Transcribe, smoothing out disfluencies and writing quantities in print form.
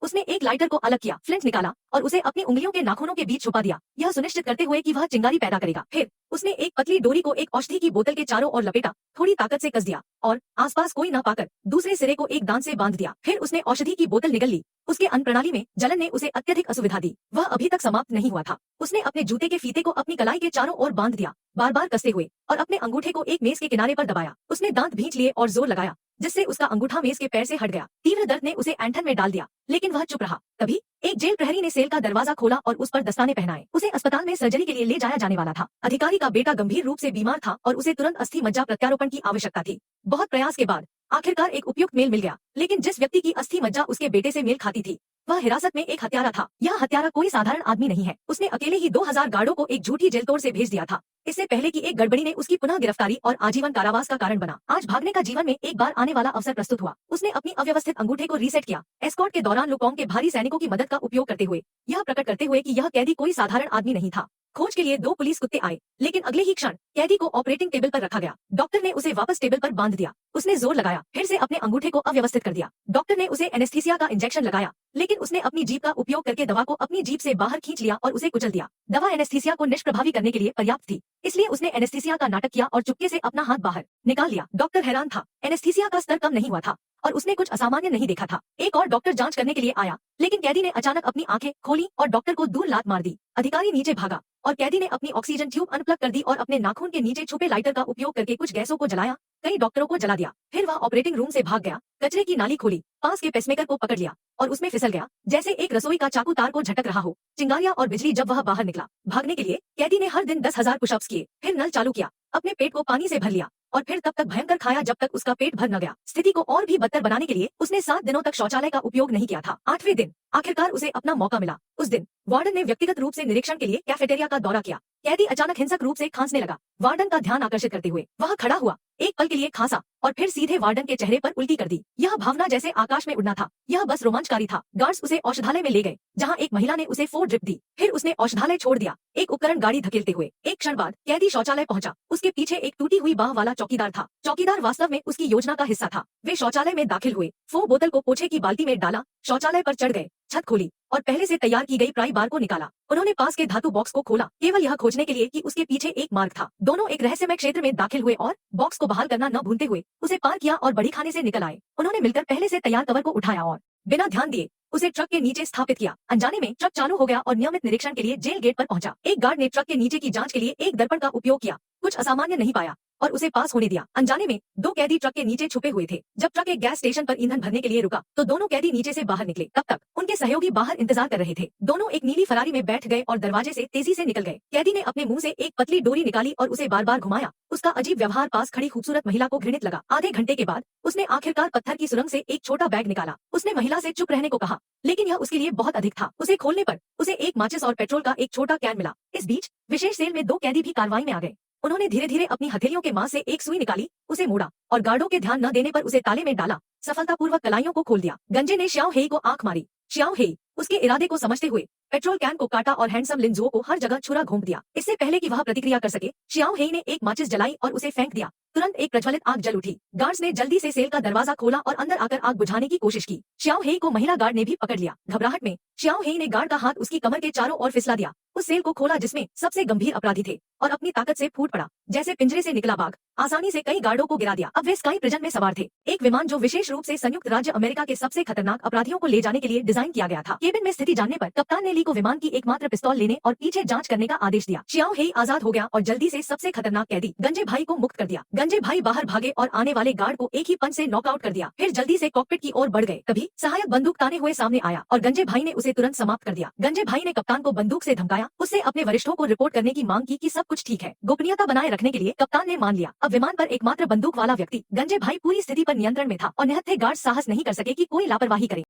उसने एक लाइटर को अलग किया, फ्लिंट निकाला और उसे अपनी उंगलियों के नाखूनों के बीच छुपा दिया, यह सुनिश्चित करते हुए कि वह चिंगारी पैदा करेगा। फिर उसने एक पतली डोरी को एक औषधि की बोतल के चारों ओर लपेटा, थोड़ी ताकत से कस दिया और आसपास कोई न पाकर दूसरे सिरे को एक दांत से बांध दिया। फिर उसने औषधि की बोतल निगल ली। उसके अन्न प्रणाली में जलन ने उसे अत्यधिक असुविधा दी। वह अभी तक समाप्त नहीं हुआ था। उसने अपने जूते के फीते को अपनी कलाई के चारों ओर बांध दिया, बार बार कसते हुए, और अपने अंगूठे को एक मेज के किनारे पर दबाया। उसने दांत भींच लिए और जोर लगाया, जिससे उसका अंगूठा मेज के पैर से हट गया। तीव्र दर्द ने उसे ऐंठन में डाल दिया, लेकिन वह चुप रहा। तभी एक जेल प्रहरी ने सेल का दरवाजा खोला और उस पर दस्ताने पहनाए। उसे अस्पताल में सर्जरी के लिए ले जाया जाने वाला था। अधिकारी का बेटा गंभीर रूप से बीमार था और उसे तुरंत अस्थि मज्जा प्रत्यारोपण की आवश्यकता थी। बहुत प्रयास के बाद आखिरकार एक उपयुक्त मेल मिल गया, लेकिन जिस व्यक्ति की अस्थि मज्जा उसके बेटे से मेल खाती थी, वह हिरासत में एक हत्यारा था। यह हत्यारा कोई साधारण आदमी नहीं है। उसने अकेले ही 2000 गार्डों को एक झूठी जेल तोड़ से भेज दिया था, इससे पहले कि एक गड़बड़ी ने उसकी पुनः गिरफ्तारी और आजीवन कारावास का कारण बना। आज भागने का जीवन में एक बार आने वाला अवसर प्रस्तुत हुआ। उसने अपनी अव्यवस्थित अंगूठे को रीसेट किया, एस्कॉर्ट के दौरान लुकोंग के भारी सैनिकों की मदद का उपयोग करते हुए, यह प्रकट करते हुए कि यह कैदी कोई साधारण आदमी नहीं था। खोज के लिए 2 पुलिस कुत्ते आए, लेकिन अगले ही क्षण कैदी को ऑपरेटिंग टेबल पर रखा गया। डॉक्टर ने उसे वापस टेबल पर बांध दिया। उसने जोर लगाया, फिर से अपने अंगूठे को अव्यवस्थित कर दिया। डॉक्टर ने उसे एनेस्थीसिया का इंजेक्शन लगाया, लेकिन उसने अपनी जीभ का उपयोग करके दवा को अपनी जीभ से बाहर खींच लिया और उसे कुचल दिया। दवा एनेस्थीसिया को निष्प्रभावी करने के लिए पर्याप्त थी, इसलिए उसने एनेस्थीसिया का नाटक किया और चुपके से अपना हाथ बाहर निकाल लिया। डॉक्टर हैरान था, एनेस्थीसिया का स्तर कम नहीं हुआ था और उसने कुछ असामान्य नहीं देखा था। एक और डॉक्टर जांच करने के लिए आया, लेकिन कैदी ने अचानक अपनी आंखें खोली और डॉक्टर को दूर लात मार दी। अधिकारी नीचे भागा और कैदी ने अपनी ऑक्सीजन ट्यूब अनप्लग कर दी और अपने नाखून के नीचे छुपे लाइटर का उपयोग करके कुछ गैसों को जलाया। कई डॉक्टरों को जला दिया। फिर वह ऑपरेटिंग रूम से भाग गया, कचरे की नाली खोली, पास के पेसमेकर को पकड़ लिया और उसमें फिसल गया, जैसे एक रसोई का चाकू तार को झटक रहा हो। चिंगारियां और बिजली जब वह बाहर निकला। भागने के लिए कैदी ने हर दिन 10,000 पुशअप्स किए, फिर नल चालू किया, अपने पेट को पानी से भर लिया और फिर तब तक भयंकर खाया जब तक उसका पेट भर न गया। स्थिति को और भी बदतर बनाने के लिए उसने 7 दिनों तक शौचालय का उपयोग नहीं किया था। 8वें दिन आखिरकार उसे अपना मौका मिला। उस दिन वार्डन ने व्यक्तिगत रूप से निरीक्षण के लिए कैफेटेरिया का दौरा किया। कैदी अचानक हिंसक रूप से खांसने लगा। वार्डन का ध्यान आकर्षित करते हुए वह खड़ा हुआ, एक पल के लिए खांसा और फिर सीधे वार्डन के चेहरे पर उल्टी कर दी। यह भावना जैसे आकाश में उड़ना था। यह बस रोमांचकारी था। गार्ड्स उसे औषधालय में ले गए, जहां एक महिला ने उसे 4 ड्रिप दी। फिर उसने औषधालय छोड़ दिया, एक उपकरण गाड़ी धकेलते हुए। एक क्षण बाद कैदी शौचालय पहुंचा। उसके पीछे एक टूटी हुई बाह वाला चौकीदार था। चौकीदार वास्तव में उसकी योजना का हिस्सा था। वे शौचालय में दाखिल हुए, 4 बोतल को पोछे की बाल्टी में डाला, शौचालय पर चढ़ गए, छत खोली और पहले से तैयार की गई प्राई बार को निकाला। उन्होंने पास के धातु बॉक्स को खोला, केवल यह खोजने के लिए कि उसके पीछे एक मार्ग था। दोनों एक रहस्यमय क्षेत्र में दाखिल हुए और बॉक्स को बहाल करना न भूलते हुए उसे पार किया और बड़ी खाने से निकल आए। उन्होंने मिलकर पहले से तैयार कवर को उठाया और बिना ध्यान दिए उसे ट्रक के नीचे स्थापित किया। अनजाने में ट्रक चालू हो गया और नियमित निरीक्षण के लिए जेल गेट पर पहुंचा। एक गार्ड ने ट्रक के नीचे की जांच के लिए एक दर्पण का उपयोग किया, कुछ असामान्य नहीं पाया और उसे पास होने दिया। अनजाने में 2 कैदी ट्रक के नीचे छुपे हुए थे। जब ट्रक एक गैस स्टेशन पर ईंधन भरने के लिए रुका तो दोनों कैदी नीचे से बाहर निकले। तब तक उनके सहयोगी बाहर इंतजार कर रहे थे। दोनों एक नीली फरारी में बैठ गए और दरवाजे से तेजी से निकल गए। कैदी ने अपने मुंह से एक पतली डोरी निकाली और उसे बार बार घुमाया। उसका अजीब व्यवहार पास खड़ी खूबसूरत महिला को घृणित लगा। आधे घंटे के बाद उसने आखिरकार पत्थर की सुरंग से एक छोटा बैग निकाला। उसने महिला से चुप रहने को कहा, लेकिन यह उसके लिए बहुत अधिक था। उसे खोलने पर उसे एक माचिस और पेट्रोल का एक छोटा कैन मिला। इस बीच विशेष सेल में 2 कैदी भी कार्रवाई में आ गए। उन्होंने धीरे धीरे अपनी हथेलियों के मांस से एक सुई निकाली, उसे मोड़ा और गार्डों के ध्यान न देने पर उसे ताले में डाला। सफलतापूर्वक कलाइयों को खोल दिया। गंजे ने श्याओ हेई को आंख मारी। श्याओ हेई उसके इरादे को समझते हुए पेट्रोल कैन को काटा और हैंडसम लिंजुओ को हर जगह छुरा घोंप दिया। इससे पहले कि वह प्रतिक्रिया कर सके, श्याओ हेई ने एक माचिस जलाई और उसे फेंक दिया। तुरंत एक प्रज्वलित आग जल उठी। गार्ड्स ने जल्दी से सेल का दरवाजा खोला और अंदर आकर आग बुझाने की कोशिश की। श्याओ हेई को महिला गार्ड ने भी पकड़ लिया। घबराहट में श्याओ हेई ने गार्ड का हाथ उसकी कमर के चारों ओर फिसला दिया। उस सेल को खोला जिसमें सबसे गंभीर अपराधी थे और अपनी ताकत से फूट पड़ा। जैसे पिंजरे से निकला बाघ आसानी से कई गार्डों को गिरा दिया। अब वे स्काई प्रिजन में सवार थे, एक विमान जो विशेष रूप से संयुक्त राज्य अमेरिका के सबसे खतरनाक अपराधियों को ले जाने के लिए डिजाइन किया गया था। केबिन में स्थिति जानने पर कप्तान ने ली को विमान की एकमात्र पिस्तौल लेने और पीछे जांच करने का आदेश दिया। श्याओ हेई आजाद हो गया और जल्दी से सबसे खतरनाक कैदी गंजे भाई को मुक्त कर दिया। गंजे भाई बाहर भागे और आने वाले गार्ड को एक ही पंच से नॉकआउट कर दिया। फिर जल्दी से कॉकपिट की ओर बढ़ गए। तभी सहायक बंदूक ताने हुए सामने आया और गंजे भाई ने उसे तुरंत समाप्त कर दिया। गंजे भाई ने कप्तान को बंदूक से धमकाया, उससे अपने वरिष्ठों को रिपोर्ट करने की मांग की कि सब कुछ ठीक है। गोपनीयता बनाए रखने के लिए कप्तान ने मान लिया। अब विमान पर एकमात्र बंदूक वाला व्यक्ति गंजे भाई पूरी स्थिति पर नियंत्रण में था और निहत्थे गार्ड साहस नहीं कर सके कि कोई लापरवाही करे।